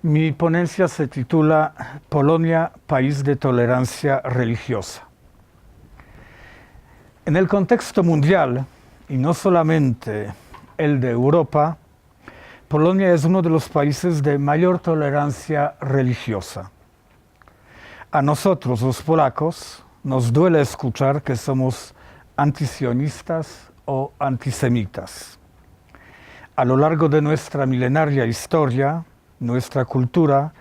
Mi ponencia se titula Polonia, país de tolerancia religiosa. En el contexto mundial, y no solamente el de Europa, Polonia es uno de los países de mayor tolerancia religiosa. A nosotros, los polacos, nos duele escuchar que somos antisionistas o antisemitas. A lo largo de nuestra milenaria historia, nuestra cultura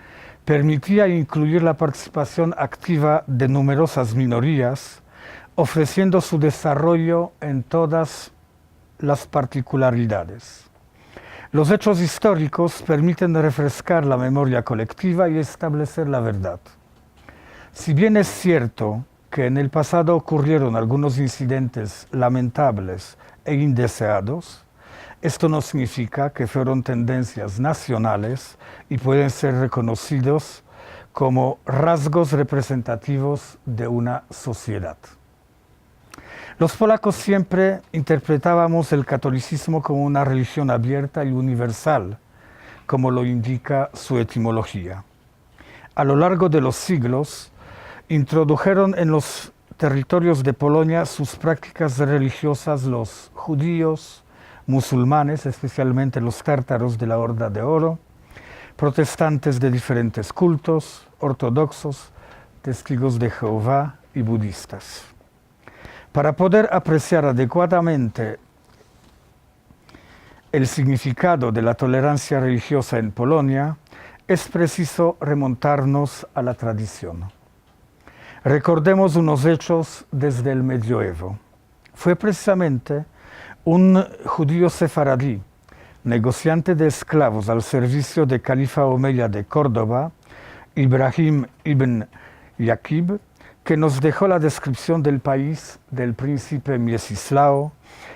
permitía incluir la participación activa de numerosas minorías, ofreciendo su desarrollo en todas las particularidades. Los hechos históricos permiten refrescar la memoria colectiva y establecer la verdad. Si bien es cierto que en el pasado ocurrieron algunos incidentes lamentables e indeseados, esto no significa que fueron tendencias nacionales y pueden ser reconocidos como rasgos representativos de una sociedad. Los polacos siempre interpretábamos el catolicismo como una religión abierta y universal, como lo indica su etimología. A lo largo de los siglos, introdujeron en los territorios de Polonia sus prácticas religiosas los judíos, musulmanes, especialmente los tártaros de la Horda de Oro, protestantes de diferentes cultos, ortodoxos, testigos de Jehová y budistas. Para poder apreciar adecuadamente el significado de la tolerancia religiosa en Polonia, es preciso remontarnos a la tradición. Recordemos unos hechos desde el medioevo. Fue precisamente un judío sefaradí, negociante de esclavos al servicio de califa omeya de Córdoba, Ibrahim ibn Yaqub, que nos dejó la descripción del país del príncipe Miecislao,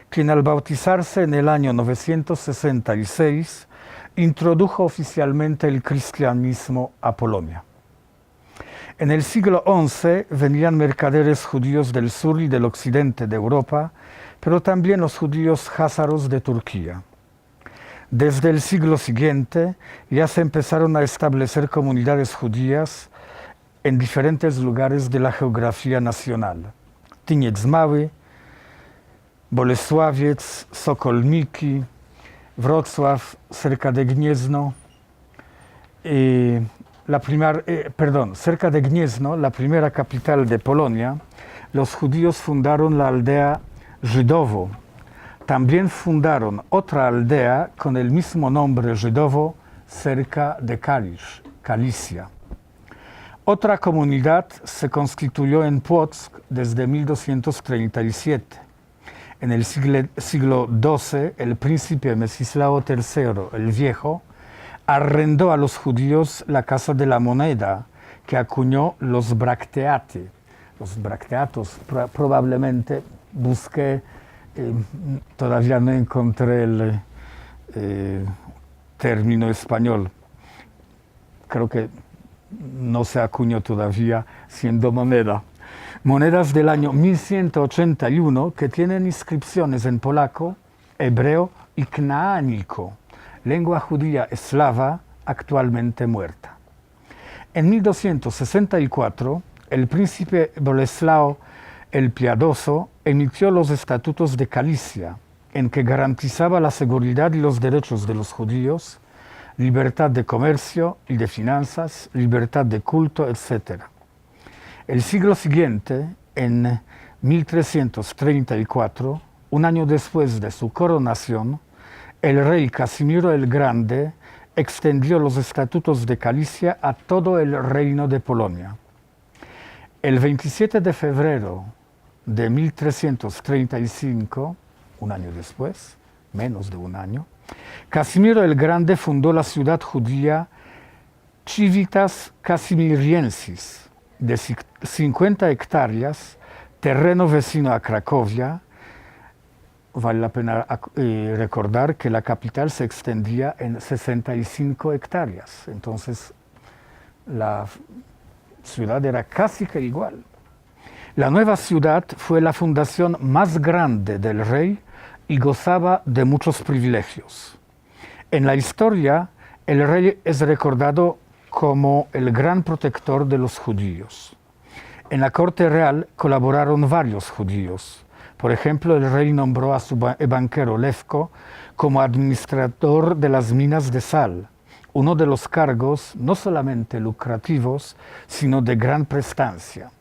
quien al bautizarse en el año 966 introdujo oficialmente el cristianismo a Polonia. En el siglo XI venían mercaderes judíos del sur y del occidente de Europa, pero también los judíos jázaros de Turquía. Desde el siglo siguiente ya se empezaron a establecer comunidades judías en diferentes lugares de la geografía nacional. Tyniec Mały, Bolesławiec, Sokolniki, Wrocław, cerca de Gniezno. Cerca de Gniezno, la primera capital de Polonia, los judíos fundaron la aldea Żydowo. También fundaron otra aldea con el mismo nombre Żydowo cerca de Kalisz, Galicia. Otra comunidad se constituyó en Płock desde 1237. En el siglo XII, el príncipe Mestislao III el Viejo arrendó a los judíos la Casa de la Moneda, que acuñó los bracteati. Los bracteatos, probablemente busqué, todavía no encontré el término español. Creo que no se acuñó todavía siendo moneda. Monedas del año 1181 que tienen inscripciones en polaco, hebreo y knaánico, lengua judía eslava actualmente muerta. En 1264, el príncipe Boleslao el Piadoso emitió los Estatutos de Galicia, en que garantizaba la seguridad y los derechos de los judíos, libertad de comercio y de finanzas, libertad de culto, etc. El siglo siguiente, en 1334, un año después de su coronación, el rey Casimiro el Grande extendió los estatutos de Galicia a todo el reino de Polonia. El 27 de febrero de 1335, un año después, menos de un año, Casimiro el Grande fundó la ciudad judía Civitas Casimiriensis, de 50 hectáreas, terreno vecino a Cracovia. Vale la pena recordar que la capital se extendía en 65 hectáreas, entonces la ciudad era casi que igual. La nueva ciudad fue la fundación más grande del rey y gozaba de muchos privilegios. En la historia, El rey es recordado como el gran protector de los judíos. En la corte real colaboraron varios judíos. Por ejemplo, el rey nombró a su banquero Levko como administrador de las minas de sal, uno de los cargos no solamente lucrativos, sino de gran prestancia.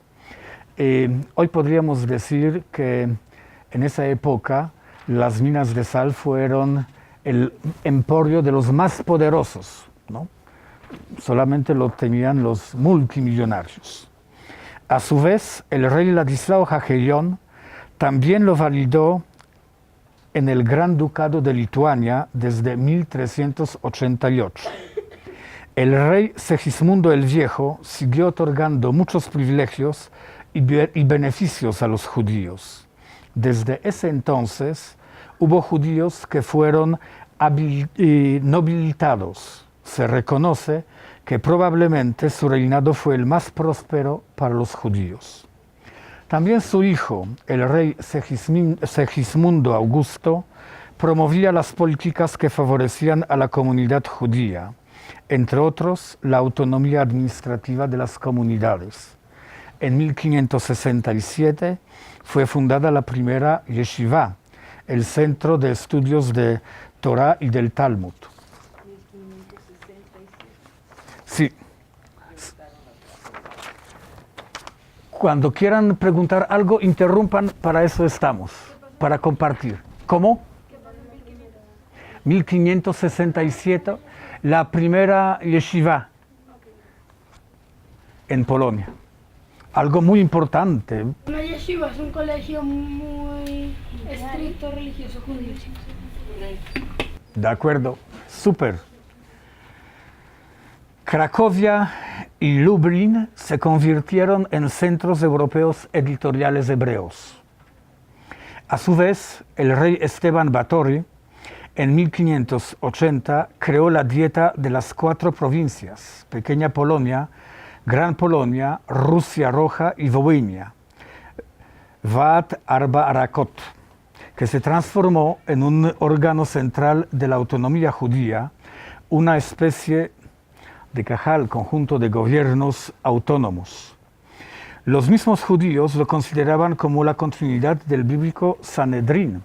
Hoy podríamos decir que en esa época las minas de sal fueron el emporio de los más poderosos, ¿no? Solamente lo tenían los multimillonarios. A su vez, el rey Ladislao Jagellón también lo validó en el Gran Ducado de Lituania desde 1388. El rey Segismundo el Viejo siguió otorgando muchos privilegios y beneficios a los judíos. Desde ese entonces hubo judíos que fueron nobilitados. Se reconoce que probablemente su reinado fue el más próspero para los judíos. También su hijo, el rey Segismundo Augusto, promovía las políticas que favorecían a la comunidad judía, entre otros la autonomía administrativa de las comunidades. En 1567 fue fundada la primera yeshiva, el centro de estudios de Torah y del Talmud. Sí. Cuando quieran preguntar algo, interrumpan, para eso estamos, para compartir. ¿Cómo? 1567, la primera yeshiva en Polonia. Algo muy importante. Una yeshiva es un colegio muy estricto religioso judío. De acuerdo, súper. Cracovia y Lublin se convirtieron en centros europeos editoriales hebreos. A su vez, el rey Esteban Báthory, en 1580, creó la Dieta de las 4 provincias: Pequeña Polonia, Gran Polonia, Rusia Roja y Wołynia, Vat Arba Arakot, que se transformó en un órgano central de la autonomía judía, una especie de Cajal, conjunto de gobiernos autónomos. Los mismos judíos lo consideraban como la continuidad del bíblico Sanedrín.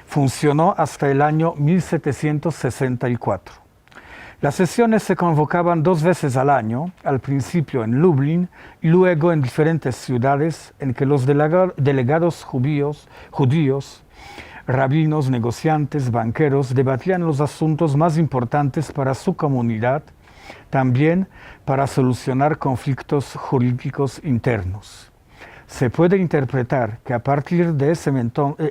Funcionó hasta el año 1764. Las sesiones se convocaban 2 veces al año, al principio en Lublin y luego en diferentes ciudades en que los delegados judíos, rabinos, negociantes, banqueros, debatían los asuntos más importantes para su comunidad, también para solucionar conflictos jurídicos internos. Se puede interpretar que a partir de ese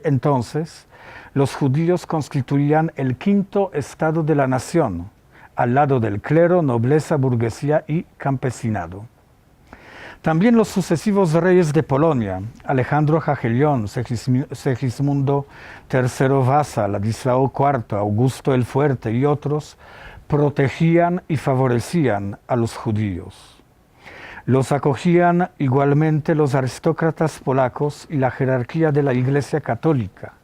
entonces, los judíos constituían el 5º estado de la nación, al lado del clero, nobleza, burguesía y campesinado. También los sucesivos reyes de Polonia, Alejandro Jagellón, Segismundo III Vasa, Ladislao IV, Augusto el Fuerte y otros, protegían y favorecían a los judíos. Los acogían igualmente los aristócratas polacos y la jerarquía de la Iglesia Católica.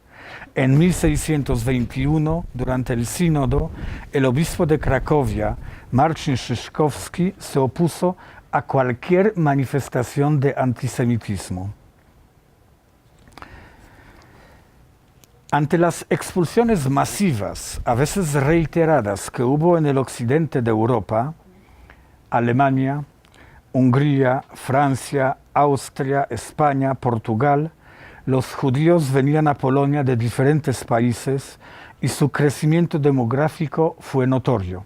En 1621, durante el sínodo, el obispo de Cracovia, Marcin Szyszkowski, se opuso a cualquier manifestación de antisemitismo. Ante las expulsiones masivas, a veces reiteradas, que hubo en el occidente de Europa, Alemania, Hungría, Francia, Austria, España, Portugal, los judíos venían a Polonia de diferentes países y su crecimiento demográfico fue notorio.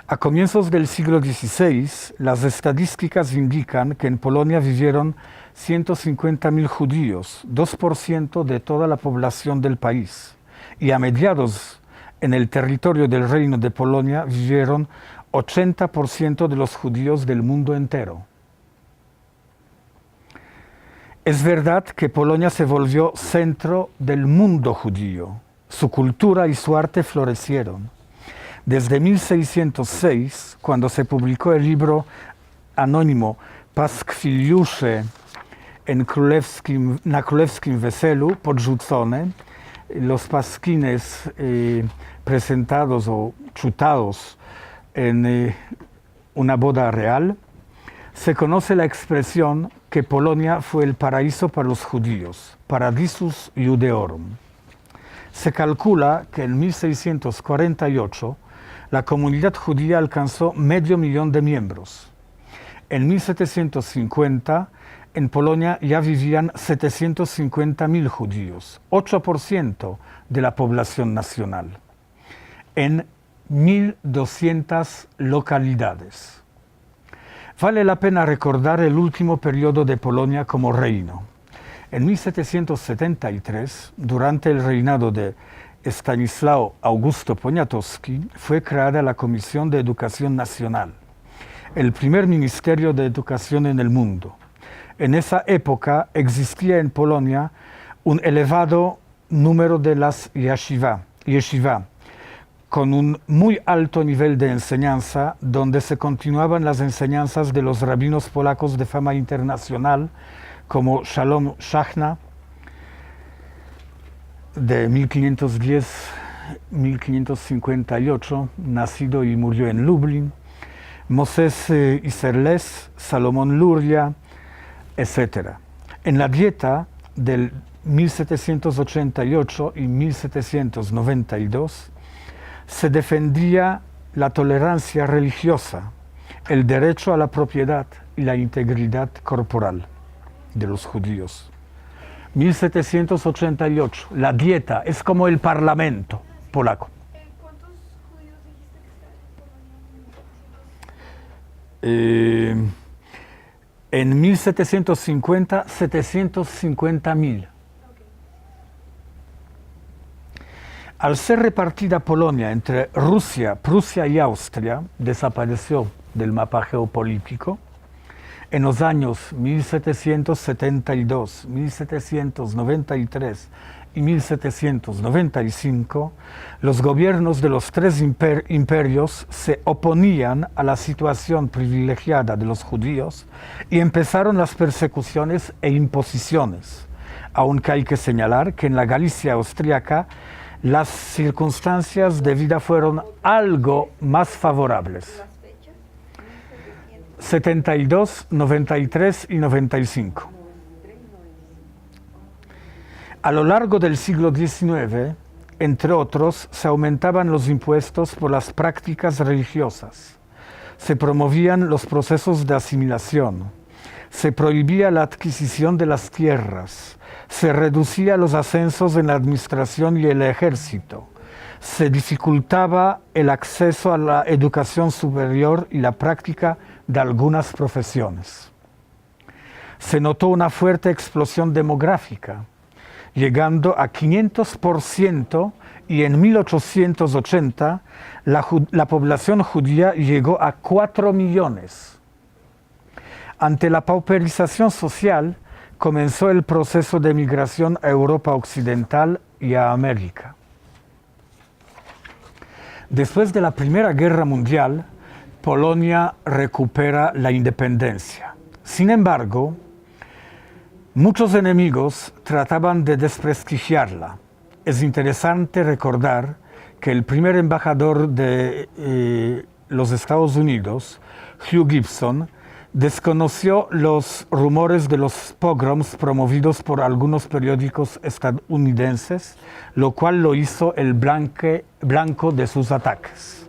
A comienzos del siglo XVI, las estadísticas indican que en Polonia vivieron 150.000 judíos, 2% de toda la población del país, y a mediados en el territorio del Reino de Polonia vivieron 80% de los judíos del mundo entero. Es verdad que Polonia se volvió centro del mundo judío. Su cultura y su arte florecieron. Desde 1606, cuando se publicó el libro anónimo Paskwiliusze na królewskim weselu podrzucone, los pasquines presentados o chutados en una boda real, se conoce la expresión que Polonia fue el paraíso para los judíos, Paradisus Iudeorum. Se calcula que en 1648 la comunidad judía alcanzó 500.000 de miembros. En 1750 en Polonia ya vivían 750.000 judíos, 8% de la población nacional, en 1.200 localidades. Vale la pena recordar el último periodo de Polonia como reino. En 1773, durante el reinado de Stanisław Augusto Poniatowski, fue creada la Comisión de Educación Nacional, el primer ministerio de educación en el mundo. En esa época existía en Polonia un elevado número de las yeshiva, con un muy alto nivel de enseñanza, donde se continuaban las enseñanzas de los rabinos polacos de fama internacional, como Shalom Shachna, de 1510-1558, nacido y murió en Lublin, Moses Isserles, Salomón Luria, etc. En la dieta del 1788 y 1792 se defendía la tolerancia religiosa, el derecho a la propiedad y la integridad corporal de los judíos. 1788, la dieta es como el parlamento polaco. ¿Cuántos judíos dijiste que estaban en Polonia en 1750? En 1750, 750.000. Al ser repartida Polonia entre Rusia, Prusia y Austria, desapareció del mapa geopolítico. En los años 1772, 1793 y 1795, los gobiernos de los tres imperios se oponían a la situación privilegiada de los judíos y empezaron las persecuciones e imposiciones, aunque hay que señalar que en la Galicia austríaca las circunstancias de vida fueron algo más favorables. 72, 93 y 95. A lo largo del siglo XIX, entre otros, se aumentaban los impuestos por las prácticas religiosas, se promovían los procesos de asimilación, se prohibía la adquisición de las tierras, se reducía los ascensos en la administración y el ejército, se dificultaba el acceso a la educación superior y la práctica de algunas profesiones. Se notó una fuerte explosión demográfica, llegando a 500%, y en 1880 la población judía llegó a 4 millones. Ante la pauperización social, comenzó el proceso de migración a Europa Occidental y a América. Después de la Primera Guerra Mundial, Polonia recupera la independencia. Sin embargo, muchos enemigos trataban de desprestigiarla. Es interesante recordar que el primer embajador de los Estados Unidos, Hugh Gibson, desconoció los rumores de los pogroms promovidos por algunos periódicos estadounidenses, lo cual lo hizo el blanco de sus ataques.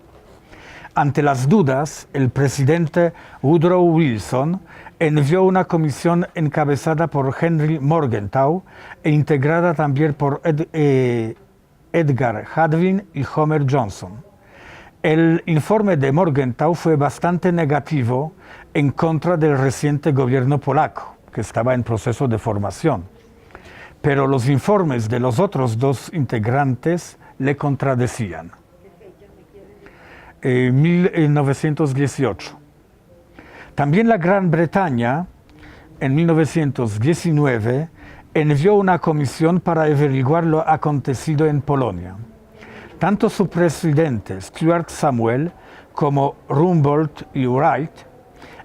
Ante las dudas, el presidente Woodrow Wilson envió una comisión encabezada por Henry Morgenthau e integrada también por Edgar Hadwin y Homer Johnson. El informe de Morgenthau fue bastante negativo en contra del reciente gobierno polaco, que estaba en proceso de formación. Pero los informes de los otros dos integrantes le contradecían. 1918. También la Gran Bretaña, en 1919, envió una comisión para averiguar lo acontecido en Polonia. Tanto su presidente, Stuart Samuel, como Rumbold y Wright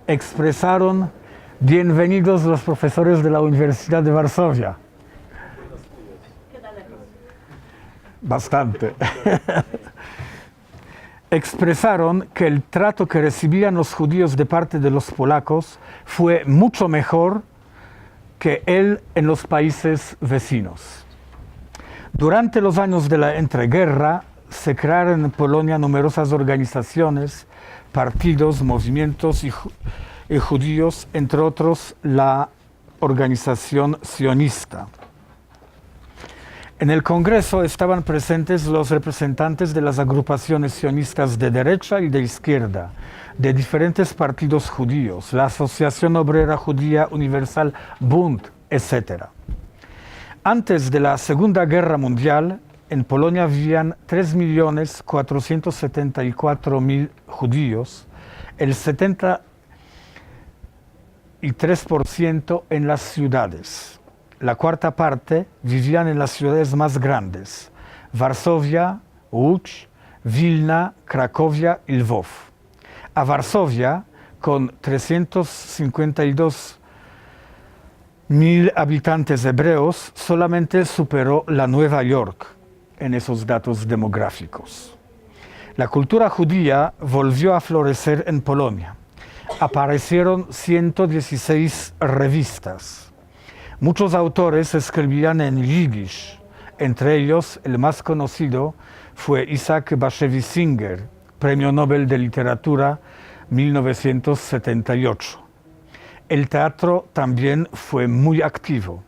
expresaron: bienvenidos los profesores de la Universidad de Varsovia. Bastante. expresaron que el trato que recibían los judíos de parte de los polacos fue mucho mejor que él en los países vecinos. Durante los años de la entreguerra se crearon en Polonia numerosas organizaciones, partidos, movimientos y judíos, entre otros la organización sionista. En el Congreso estaban presentes los representantes de las agrupaciones sionistas de derecha y de izquierda, de diferentes partidos judíos, la Asociación Obrera Judía Universal Bund, etc. Antes de la Segunda Guerra Mundial, en Polonia vivían 3.474.000 judíos, el 73% en las ciudades. La cuarta parte vivían en las ciudades más grandes, Varsovia, Łódź, Vilna, Cracovia y Lwów. A Varsovia, con 352.000 habitantes hebreos, solamente superó la Nueva York en esos datos demográficos. La cultura judía volvió a florecer en Polonia. Aparecieron 116 revistas. Muchos autores escribían en yiddish. Entre ellos, el más conocido fue Isaac Bashevis Singer, Premio Nobel de Literatura 1978. El teatro también fue muy activo.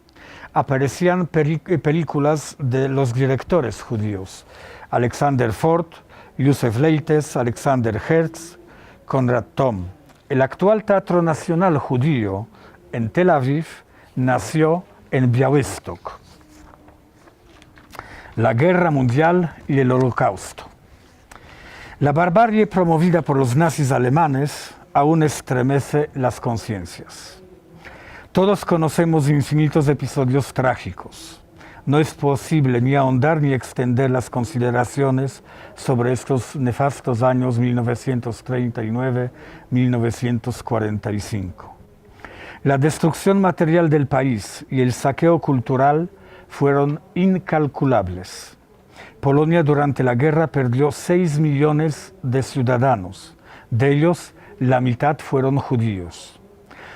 Aparecían películas de los directores judíos, Alexander Ford, Yosef Leites, Alexander Herz, Konrad Tom. El actual Teatro Nacional Judío en Tel Aviv nació en Białystok. La Guerra Mundial y el Holocausto. La barbarie promovida por los nazis alemanes aún estremece las conciencias. Todos conocemos infinitos episodios trágicos. No es posible ni ahondar ni extender las consideraciones sobre estos nefastos años 1939-1945. La destrucción material del país y el saqueo cultural fueron incalculables. Polonia durante la guerra perdió 6 millones de ciudadanos. De ellos, la mitad fueron judíos.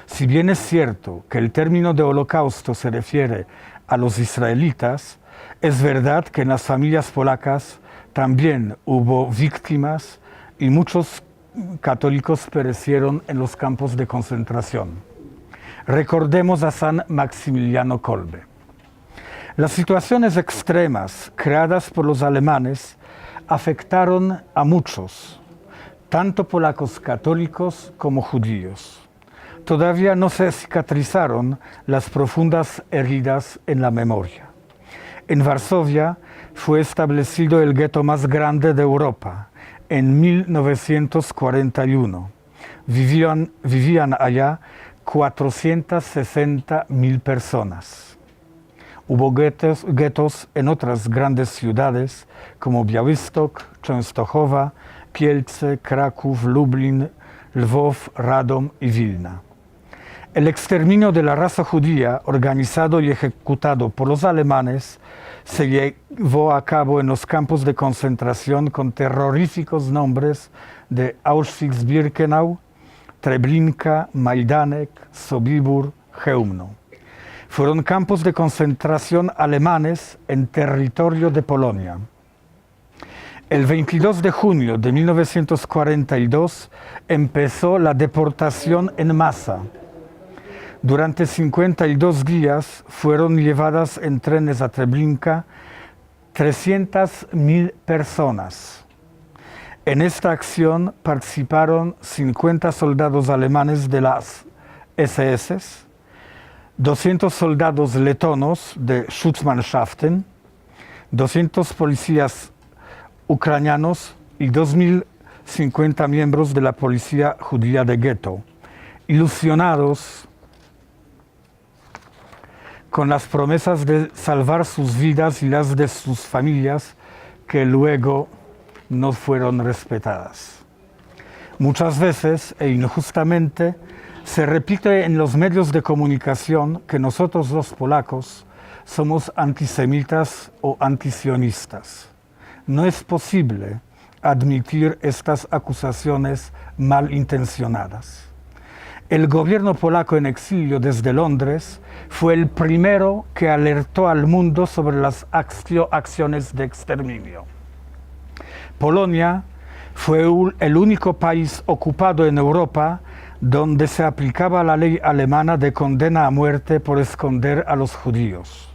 Si bien es cierto que el término de holocausto se refiere a los israelitas, es verdad que en las familias polacas también hubo víctimas y muchos católicos perecieron en los campos de concentración. Recordemos a San Maximiliano Kolbe. Las situaciones extremas creadas por los alemanes afectaron a muchos, tanto polacos católicos como judíos. Todavía no se cicatrizaron las profundas heridas en la memoria. En Varsovia fue establecido el gueto más grande de Europa en 1941. Vivían allá 460.000 personas. Hubo guetos en otras grandes ciudades como Białystok, Częstochowa, Kielce, Kraków, Lublin, Lwów, Radom y Vilna. El exterminio de la raza judía, organizado y ejecutado por los alemanes, se llevó a cabo en los campos de concentración con terroríficos nombres de Auschwitz-Birkenau, Treblinka, Majdanek, Sobibór, Chełmno. Fueron campos de concentración alemanes en territorio de Polonia. El 22 de junio de 1942 empezó la deportación en masa. Durante 52 días fueron llevadas en trenes a Treblinka 300.000 personas. En esta acción participaron 50 soldados alemanes de las SS, 200 soldados letonos de Schutzmannschaften, 200 policías ucranianos y 2.050 miembros de la policía judía de gueto, ilusionados con las promesas de salvar sus vidas y las de sus familias, que luego no fueron respetadas. Muchas veces, e injustamente, se repite en los medios de comunicación que nosotros los polacos somos antisemitas o antisionistas. No es posible admitir estas acusaciones malintencionadas. El gobierno polaco en exilio desde Londres fue el primero que alertó al mundo sobre las acciones de exterminio. Polonia fue el único país ocupado en Europa donde se aplicaba la ley alemana de condena a muerte por esconder a los judíos.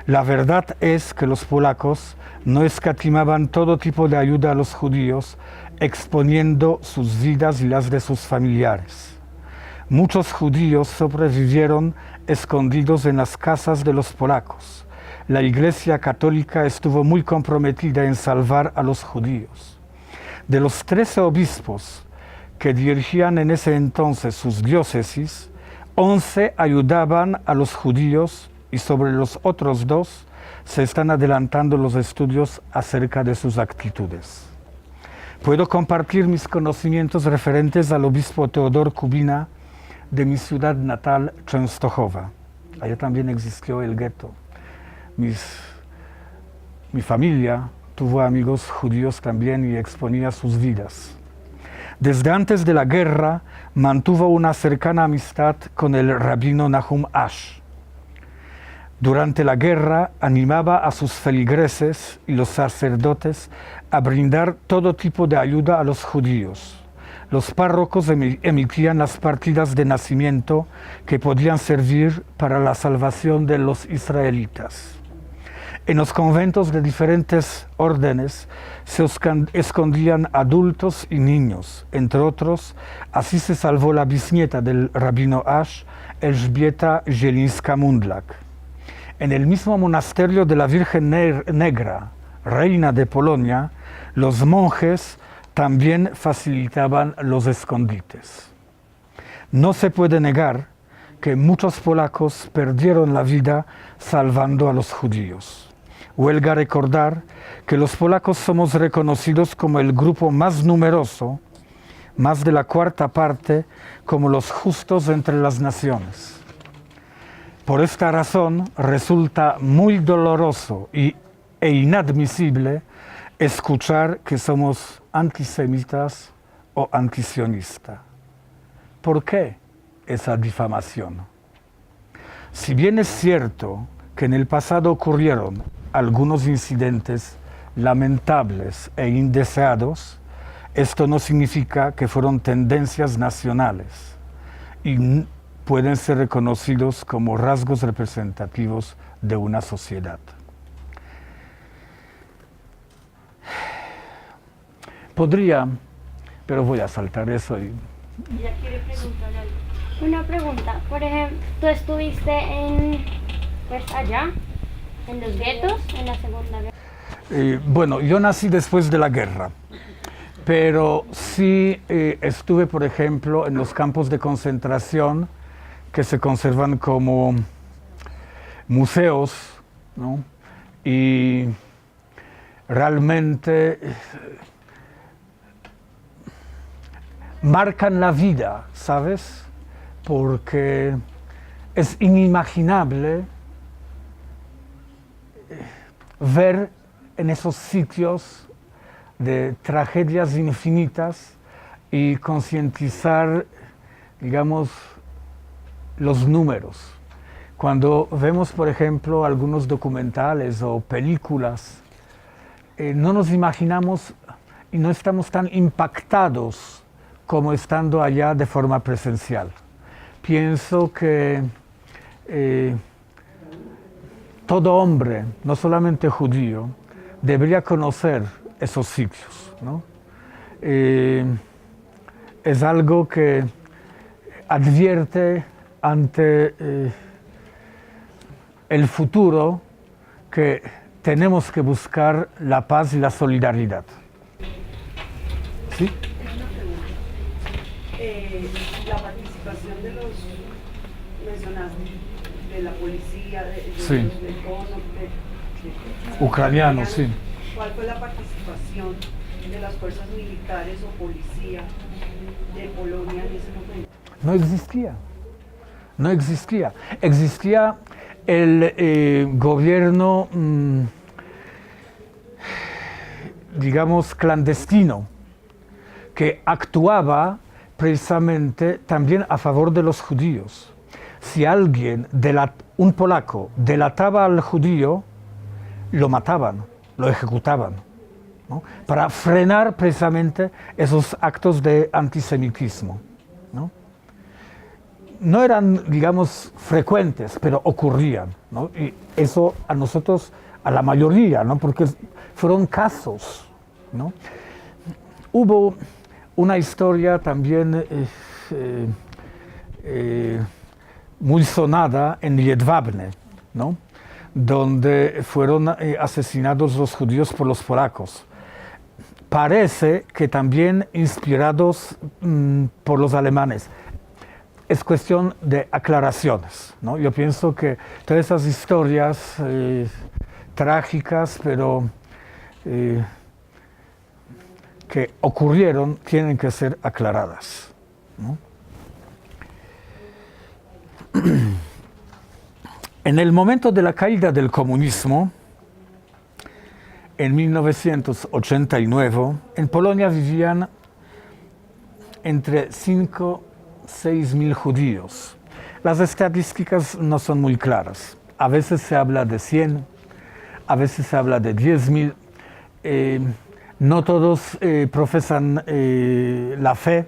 La verdad es que los polacos no escatimaban todo tipo de ayuda a los judíos, exponiendo sus vidas y las de sus familiares. Muchos judíos sobrevivieron escondidos en las casas de los polacos. La Iglesia Católica estuvo muy comprometida en salvar a los judíos. De los 13 obispos que dirigían en ese entonces sus diócesis, 11 ayudaban a los judíos y sobre los otros 2 se están adelantando los estudios acerca de sus actitudes. Puedo compartir mis conocimientos referentes al obispo Teodor Kubina de mi ciudad natal, Częstochowa. Allá también existió el gueto. Mi familia tuvo amigos judíos también y exponía sus vidas. Desde antes de la guerra mantuvo una cercana amistad con el rabino Nahum Ash. Durante la guerra animaba a sus feligreses y los sacerdotes a brindar todo tipo de ayuda a los judíos. Los párrocos emitían las partidas de nacimiento que podían servir para la salvación de los israelitas. En los conventos de diferentes órdenes se escondían adultos y niños. Entre otros, así se salvó la bisnieta del rabino Ash, Elżbieta Zielińska-Mundlak. En el mismo monasterio de la Virgen Negra, reina de Polonia, los monjes también facilitaban los escondites. No se puede negar que muchos polacos perdieron la vida salvando a los judíos. Huelga recordar que los polacos somos reconocidos como el grupo más numeroso, más de la cuarta parte, como los justos entre las naciones. Por esta razón resulta muy doloroso e inadmisible escuchar que somos antisemitas o antisionistas. ¿Por qué esa difamación? Si bien es cierto que en el pasado ocurrieron algunos incidentes lamentables e indeseados, esto no significa que fueron tendencias nacionales y pueden ser reconocidos como rasgos representativos de una sociedad. Podría, pero voy a saltar eso y... Ya quiere preguntar algo. Una pregunta, por ejemplo, ¿tú estuviste allá, en los guetos, en la Segunda Guerra? Bueno, yo nací después de la guerra, pero sí estuve, por ejemplo, en los campos de concentración que se conservan como museos, ¿no? Y realmente marcan la vida, ¿sabes? Porque es inimaginable ver en esos sitios de tragedias infinitas y concientizar, digamos, los números. Cuando vemos, por ejemplo, algunos documentales o películas, no nos imaginamos y no estamos tan impactados como estando allá de forma presencial. Pienso que todo hombre, no solamente judío, debería conocer esos sitios, ¿no? Es algo que advierte ante el futuro que tenemos que buscar la paz y la solidaridad. ¿Sí? La participación de los mencionaste, de la policía, Sí. del cono, Ucranianos, sí. ¿Cuál fue la participación de las fuerzas militares o policía de Polonia en ese momento? No existía. No existía. Existía el gobierno digamos, clandestino, que actuaba precisamente también a favor de los judíos. Si alguien, un polaco, delataba al judío, lo mataban, lo ejecutaban, ¿no? Para frenar precisamente esos actos de antisemitismo, ¿no? No eran, digamos, frecuentes, pero ocurrían, ¿no? Y eso a nosotros, a la mayoría, ¿no? Porque fueron casos, ¿no? Hubo una historia también muy sonada en Jedwabne, ¿no? Donde fueron asesinados los judíos por los polacos. Parece que también inspirados por los alemanes. Es cuestión de aclaraciones, ¿no? Yo pienso que todas esas historias trágicas, pero que ocurrieron, tienen que ser aclaradas, ¿no? En el momento de la caída del comunismo, en 1989, en Polonia vivían entre 5 y 6 mil judíos. Las estadísticas no son muy claras. A veces se habla de 100, a veces se habla de 10.000. No todos profesan la fe,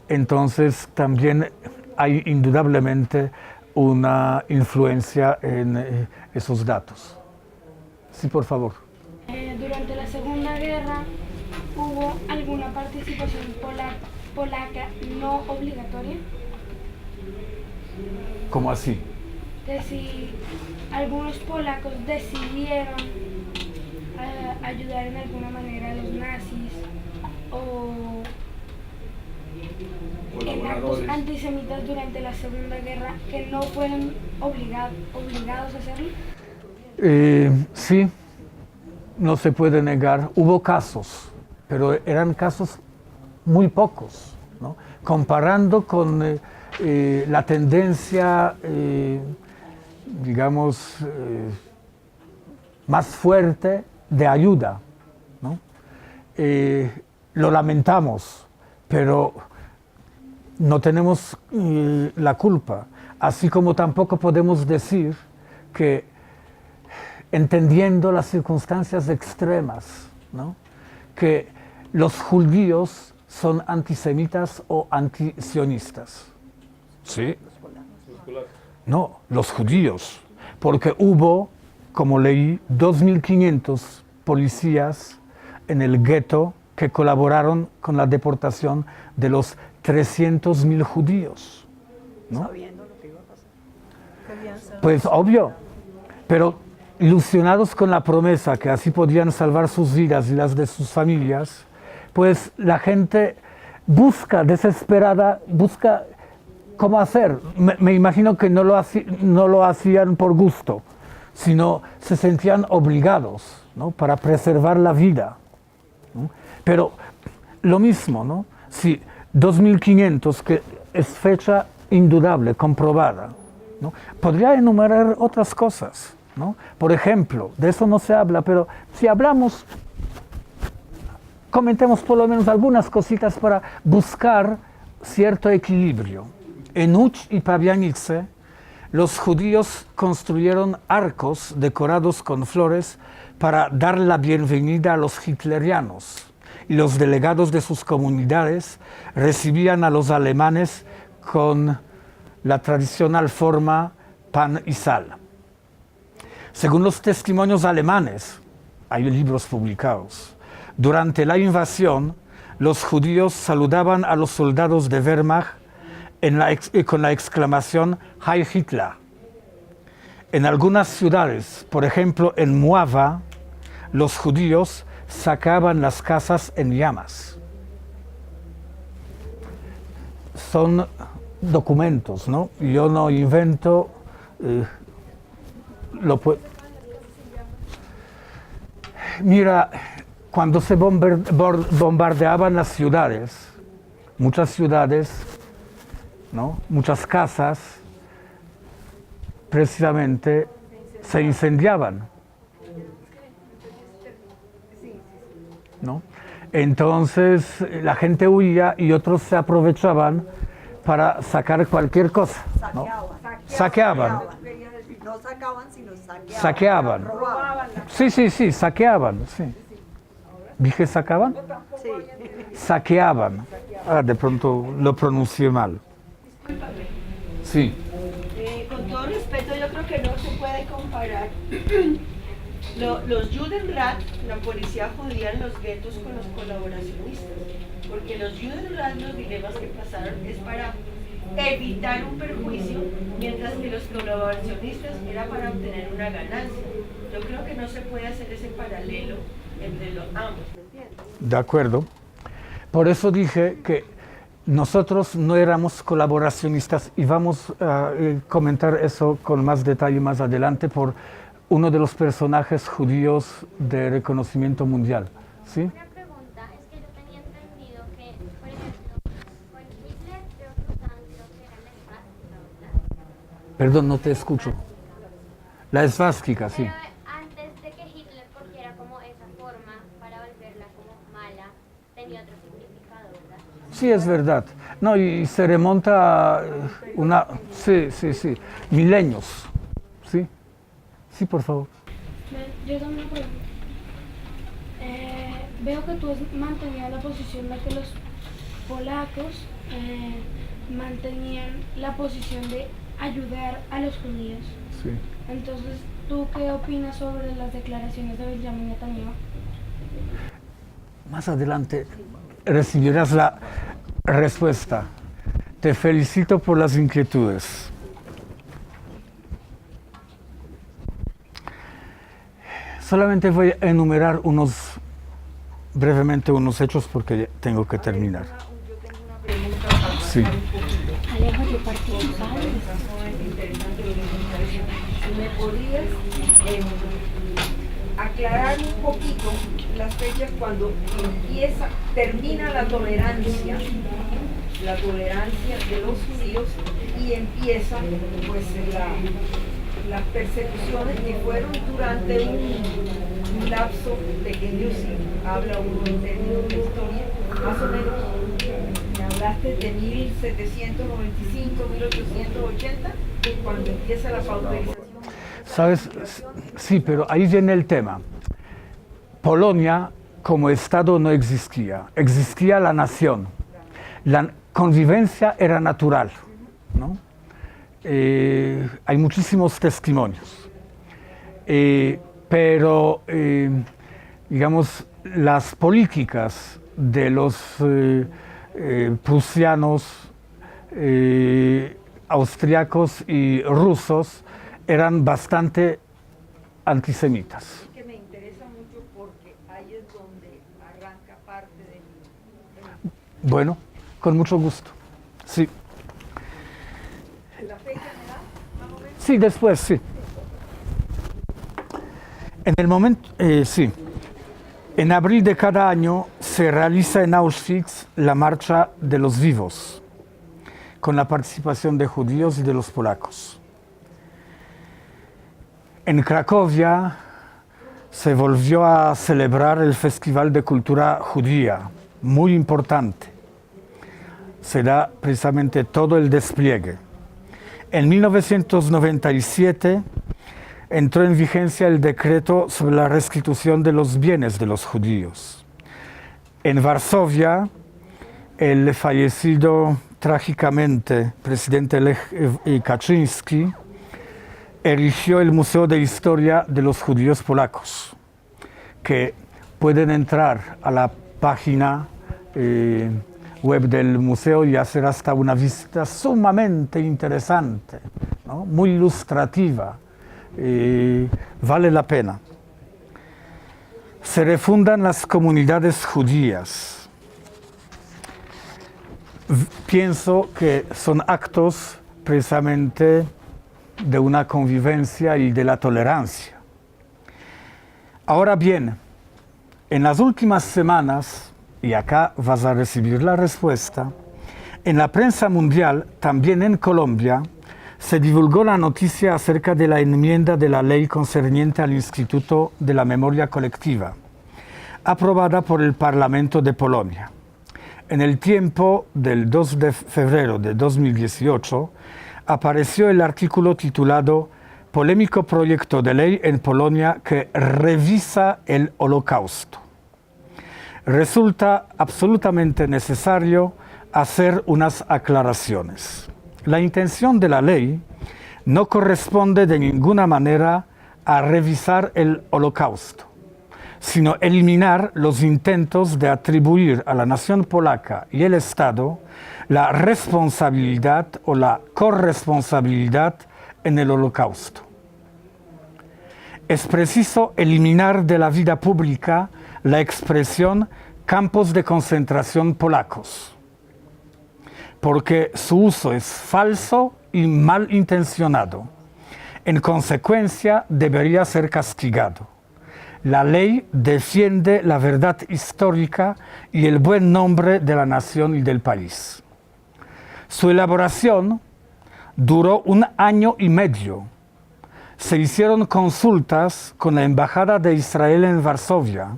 entonces también hay indudablemente una influencia en esos datos. Sí, por favor. Durante la Segunda Guerra, ¿hubo alguna participación polaca no obligatoria? ¿Cómo así? Que si algunos polacos decidieron ayudar en alguna manera a los nazis o en actos antisemitas durante la Segunda Guerra, que no fueron obligados a hacerlo. Sí, no se puede negar. Hubo casos, pero eran casos muy pocos, ¿no? Comparando con la tendencia, digamos, más fuerte de ayuda, ¿no? Lo lamentamos, pero no tenemos la culpa, así como tampoco podemos decir que, entendiendo las circunstancias extremas, ¿no?, que los judíos son antisemitas o antisionistas. ¿Sí? No, los judíos, porque hubo, como leí, 2.500 policías en el gueto que colaboraron con la deportación de los 300.000 judíos, ¿no? Sabiendo lo que iba a pasar. Pues obvio, pero ilusionados con la promesa que así podían salvar sus vidas y las de sus familias, pues la gente busca cómo hacer. Me imagino que no lo hacían por gusto, sino se sentían obligados, ¿no?, para preservar la vida, ¿no? Pero lo mismo, ¿no? Si 2.500, que es fecha indudable, comprobada, ¿no? Podría enumerar otras cosas, ¿no? Por ejemplo, de eso no se habla, pero si hablamos, comentemos por lo menos algunas cositas para buscar cierto equilibrio. En Łódź y Pabianice, los judíos construyeron arcos decorados con flores para dar la bienvenida a los hitlerianos, y los delegados de sus comunidades recibían a los alemanes con la tradicional forma pan y sal. Según los testimonios alemanes, hay libros publicados, durante la invasión, los judíos saludaban a los soldados de Wehrmacht con la exclamación Heil Hitler. En algunas ciudades, por ejemplo en Mława, los judíos sacaban las casas en llamas. Son documentos, ¿no? Yo no invento, Mira, cuando se bombardeaban las ciudades, muchas ciudades, ¿no?, muchas casas, precisamente se incendiaban. ¿no? Entonces la gente huía y otros se aprovechaban para sacar cualquier cosa, ¿no? Saqueaban. Quería decir, no sacaban, sino saqueaban. Saqueaban. Robaban. Sí, saqueaban, sí. ¿Dije sacaban? Sí. Saqueaban. Ah, de pronto lo pronuncié mal. Sí. Con todo respeto, yo creo que no se puede comparar los Judenrat, la policía judía en los guetos, con los colaboracionistas. Porque los Judenrat, los dilemas que pasaron es para evitar un perjuicio, mientras que los colaboracionistas era para obtener una ganancia. Yo creo que no se puede hacer ese paralelo entre los ambos, ¿me entiendes? De acuerdo. Por eso dije que nosotros no éramos colaboracionistas y vamos a comentar eso con más detalle más adelante por uno de los personajes judíos de reconocimiento mundial. ¿Sí? Una pregunta, es que yo tenía entendido que, por ejemplo, con Hitler creo que usaban, creo que era la esvástica, ¿verdad? Perdón, no te escucho. La esvástica, sí. Pero antes de que Hitler cogiera como esa forma para volverla como mala, tenía otro significado, ¿verdad? Sí, es verdad. No, y se remonta a una... Sí, milenios. ¿Sí? Sí, por favor. Yo tengo una pregunta. Veo que tú mantenías la posición de que los polacos mantenían la posición de ayudar a los judíos. Sí. Entonces, ¿tú qué opinas sobre las declaraciones de Benjamin Netanyahu? Más adelante recibirás la respuesta. Te felicito por las inquietudes. Solamente voy a enumerar brevemente unos hechos porque tengo que terminar. Yo tengo una pregunta para Sí. pasar un poquito. Alejo, yo participaba. Está interesante lo que me parece. Si me podrías aclarar un poquito las fechas cuando termina la tolerancia de los judíos y empieza pues las persecuciones que fueron durante un lapso pequeño, si habla uno en términos de historia, más o menos. Me hablaste de 1795, 1880, cuando empieza la pauperización. ¿Sabes? Sí, pero ahí viene el tema. Polonia como Estado no existía. Existía la nación. La convivencia era natural, ¿no? Hay muchísimos testimonios. Pero, digamos, las políticas de los prusianos, austriacos y rusos eran bastante antisemitas. Que me interesa mucho porque ahí es donde arranca parte de Bueno, con mucho gusto. Sí. la fecha, ¿verdad? Más o menos. Sí, después, sí. En el momento, sí. En abril de cada año se realiza en Auschwitz la Marcha de los Vivos, con la participación de judíos y de los polacos. En Cracovia se volvió a celebrar el Festival de Cultura Judía, muy importante. Se da precisamente todo el despliegue. En 1997 entró en vigencia el decreto sobre la restitución de los bienes de los judíos. En Varsovia, el fallecido trágicamente presidente Lech Kaczyński erigió el Museo de Historia de los Judíos Polacos, que pueden entrar a la página web del museo y hacer hasta una visita sumamente interesante, ¿no? Muy ilustrativa. Vale la pena. Se refundan las comunidades judías. Pienso que son actos precisamente de una convivencia y de la tolerancia. Ahora bien, en las últimas semanas, y acá vas a recibir la respuesta, en la prensa mundial, también en Colombia, se divulgó la noticia acerca de la enmienda de la ley concerniente al Instituto de la Memoria Colectiva, aprobada por el Parlamento de Polonia. En el tiempo del 2 de febrero de 2018 apareció el artículo titulado Polémico proyecto de ley en Polonia que revisa el Holocausto. Resulta absolutamente necesario hacer unas aclaraciones. La intención de la ley no corresponde de ninguna manera a revisar el Holocausto, sino eliminar los intentos de atribuir a la nación polaca y el Estado la responsabilidad o la corresponsabilidad en el Holocausto. Es preciso eliminar de la vida pública la expresión campos de concentración polacos, porque su uso es falso y malintencionado. En consecuencia, debería ser castigado. La ley defiende la verdad histórica y el buen nombre de la nación y del país. Su elaboración duró 1 año y medio. Se hicieron consultas con la Embajada de Israel en Varsovia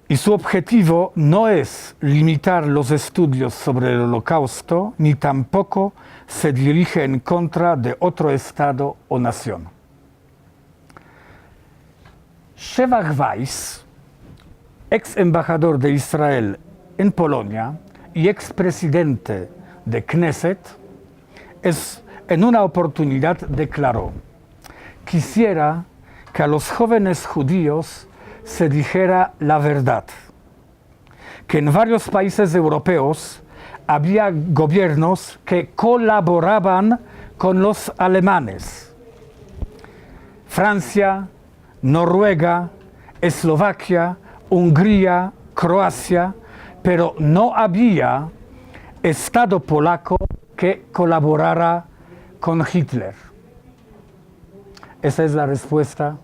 y su objetivo no es limitar los estudios sobre el Holocausto, ni tampoco se dirige en contra de otro Estado o nación. Shevach Weiss, ex embajador de Israel en Polonia y expresidente de Knesset, en una oportunidad declaró: quisiera que a los jóvenes judíos se dijera la verdad, que en varios países europeos había gobiernos que colaboraban con los alemanes. Francia, Noruega, Eslovaquia, Hungría, Croacia, pero no había Estado polaco que colaborara con Hitler. Esa es la respuesta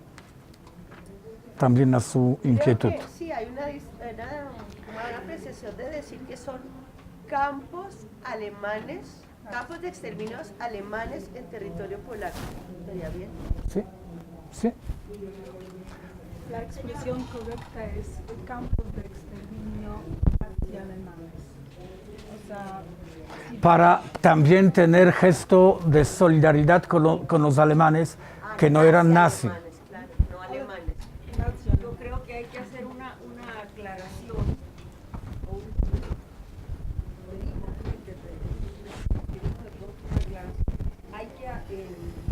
también a su inquietud. Creo que sí, hay una apreciación de decir que son campos alemanes, campos de exterminios alemanes en territorio polaco. ¿Estaría bien? Sí, sí. La expresión correcta es campos de exterminio anti-alemanes. O sea, Para también tener gesto de solidaridad con los alemanes que no eran nazis. Alemanes, claro, no alemanes. Yo creo que hay que hacer una aclaración o hay que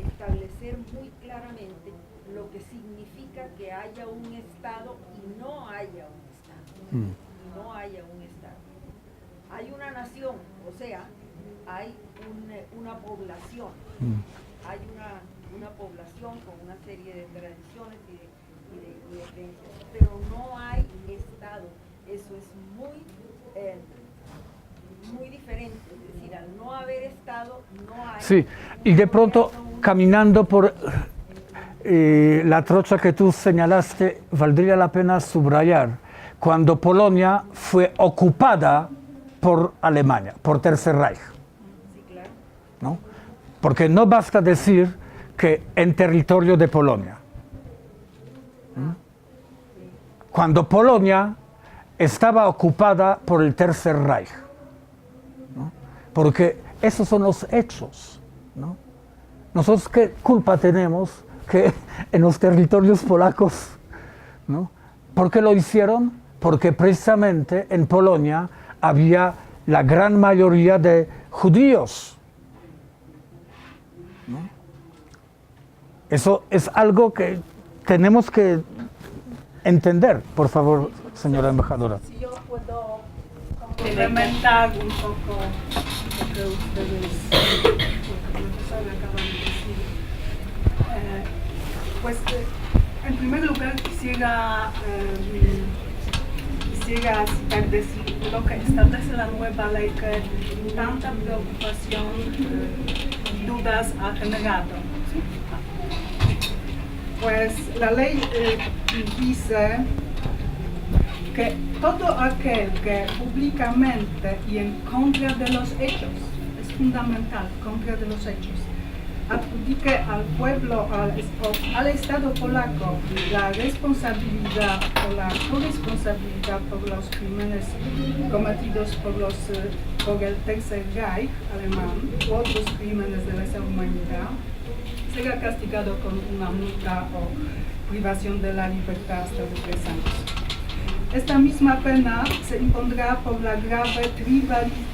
establecer muy claramente lo que significa que haya un Estado y no haya un Estado. Y no haya un Estado. Hay una nación, o sea, hay una población. Hay una población con una serie de tradiciones y de creencias, pero no hay Estado. Eso es muy diferente. Es decir, al no haber Estado, no hay... Sí, y de pronto, caminando por la trocha que tú señalaste, valdría la pena subrayar cuando Polonia fue ocupada por Alemania, por Tercer Reich. Sí, claro. ¿No? Porque no basta decir que en territorio de Polonia. Cuando Polonia estaba ocupada por el Tercer Reich. ¿No? Porque esos son los hechos. ¿No? Nosotros, ¿qué culpa tenemos que en los territorios polacos? ¿No? ¿Por qué lo hicieron? Porque precisamente en Polonia había la gran mayoría de judíos. ¿No? Eso es algo que tenemos que entender, por favor, señora embajadora. si yo puedo complementar un poco lo que ustedes, lo que el profesor acaba de decir. En primer lugar quisiera decir lo que establece la nueva ley que tanta preocupación y dudas ha generado. ¿Sí? Pues la ley dice que todo aquel que públicamente y en contra de los hechos, es fundamental, contra de los hechos, adjudique al pueblo, al Estado polaco, la responsabilidad o la corresponsabilidad por los crímenes cometidos por el Tercer Reich alemán u otros crímenes de lesa humanidad, será castigado con una multa o privación de la libertad hasta de 3 años. Esta misma pena se impondrá por la grave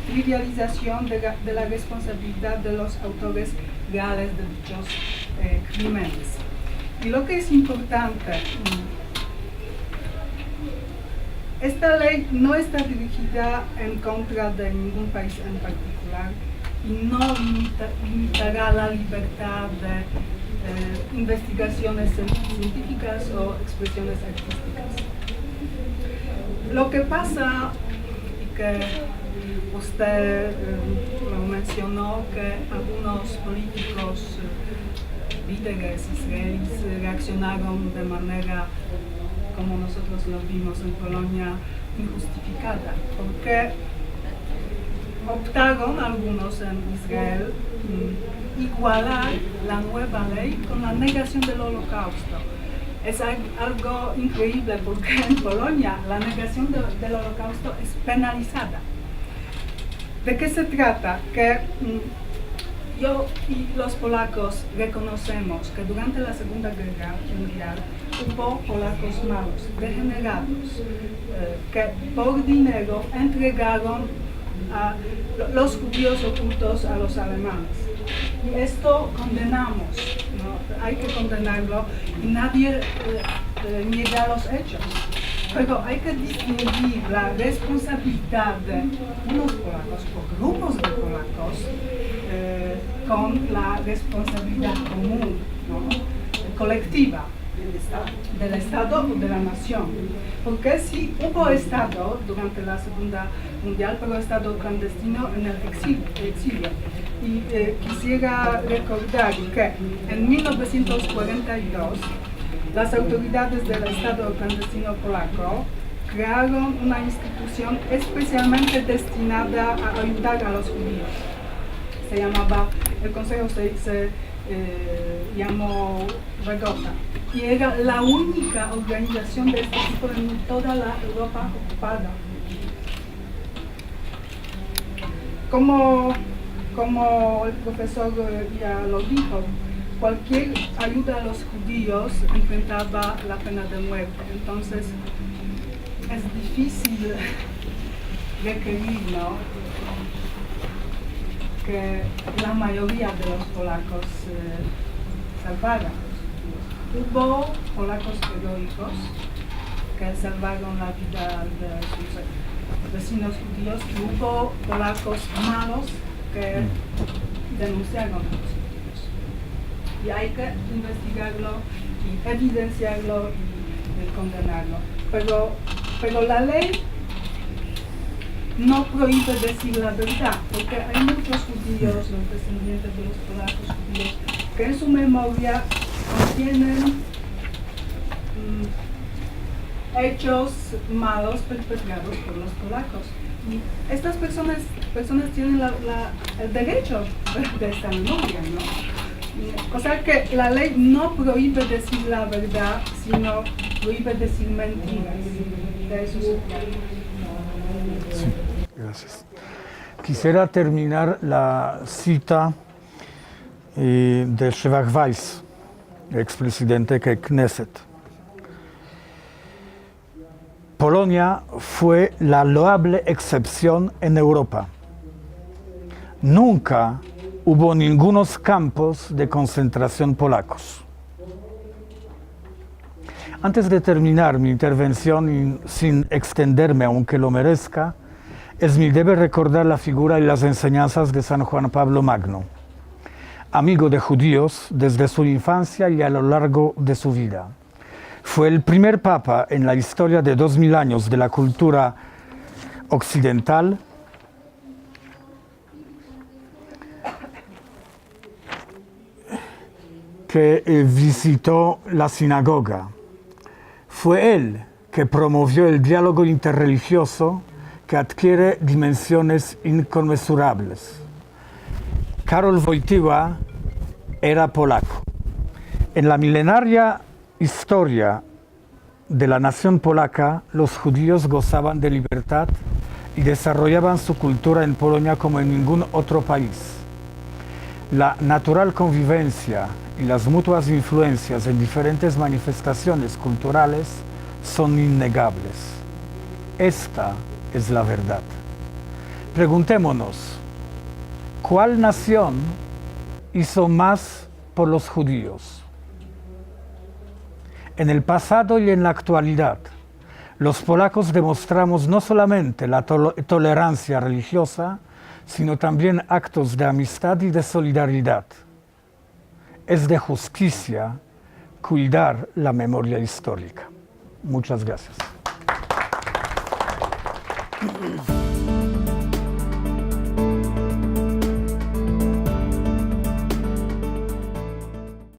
trivialización de la responsabilidad de los autores reales de dichos crímenes. Y lo que es importante, esta ley no está dirigida en contra de ningún país en particular y no limitará la libertad de investigaciones científicas o expresiones artísticas. Lo que pasa, y que usted lo mencionó, que algunos políticos líderes israelíes reaccionaron de manera, como nosotros lo vimos en Polonia, injustificada, porque optaron algunos en Israel igualar la nueva ley con la negación del Holocausto. Es algo increíble porque en Polonia la negación del Holocausto es penalizada. ¿De qué se trata? Que yo y los polacos reconocemos que durante la Segunda Guerra Mundial hubo polacos malos, degenerados, que por dinero entregaron a los judíos ocultos a los alemanes. Y esto condenamos, ¿no? Hay que condenarlo y nadie niega los hechos. Pero hay que distinguir la responsabilidad de unos polacos o grupos de polacos con la responsabilidad común, ¿no? Colectiva del Estado o de la nación. Porque si hubo Estado durante la Segunda Mundial, pero Estado clandestino en el exilio. Y quisiera recordar que en 1942 las autoridades del Estado clandestino polaco crearon una institución especialmente destinada a ayudar a los judíos. Se llamaba, el consejo se llamó Regota. Y era la única organización de este tipo en toda la Europa ocupada. Como el profesor ya lo dijo, cualquier ayuda a los judíos enfrentaba la pena de muerte. Entonces, es difícil requerir, ¿no?, que la mayoría de los polacos salvaran. Hubo polacos heroicos que salvaron la vida de sus vecinos judíos y hubo polacos malos que denunciaron a los judíos. Y hay que investigarlo y evidenciarlo y condenarlo. Pero la ley no prohíbe decir la verdad, porque hay muchos judíos, los descendientes de los polacos judíos, que en su memoria contienen hechos malos perpetrados por los polacos. Y estas personas tienen el derecho de esta memoria, ¿no? O sea que la ley no prohíbe decir la verdad, sino prohíbe decir mentiras. De eso se trata. Sí, gracias. Quisiera terminar la cita de Shevach Weiss, expresidente de Knesset. Polonia fue la loable excepción en Europa. Nunca hubo ningunos campos de concentración polacos. Antes de terminar mi intervención y sin extenderme aunque lo merezca, es mi deber recordar la figura y las enseñanzas de San Juan Pablo Magno, amigo de judíos desde su infancia y a lo largo de su vida. Fue el primer papa en la historia de 2000 años de la cultura occidental que visitó la sinagoga. Fue él que promovió el diálogo interreligioso que adquiere dimensiones inconmensurables. Karol Wojtyła era polaco. En la milenaria historia de la nación polaca, los judíos gozaban de libertad y desarrollaban su cultura en Polonia como en ningún otro país. La natural convivencia y las mutuas influencias en diferentes manifestaciones culturales son innegables. Esta es la verdad. Preguntémonos, ¿cuál nación hizo más por los judíos? En el pasado y en la actualidad, los polacos demostramos no solamente la tolerancia religiosa, sino también actos de amistad y de solidaridad. Es de justicia cuidar la memoria histórica. Muchas gracias.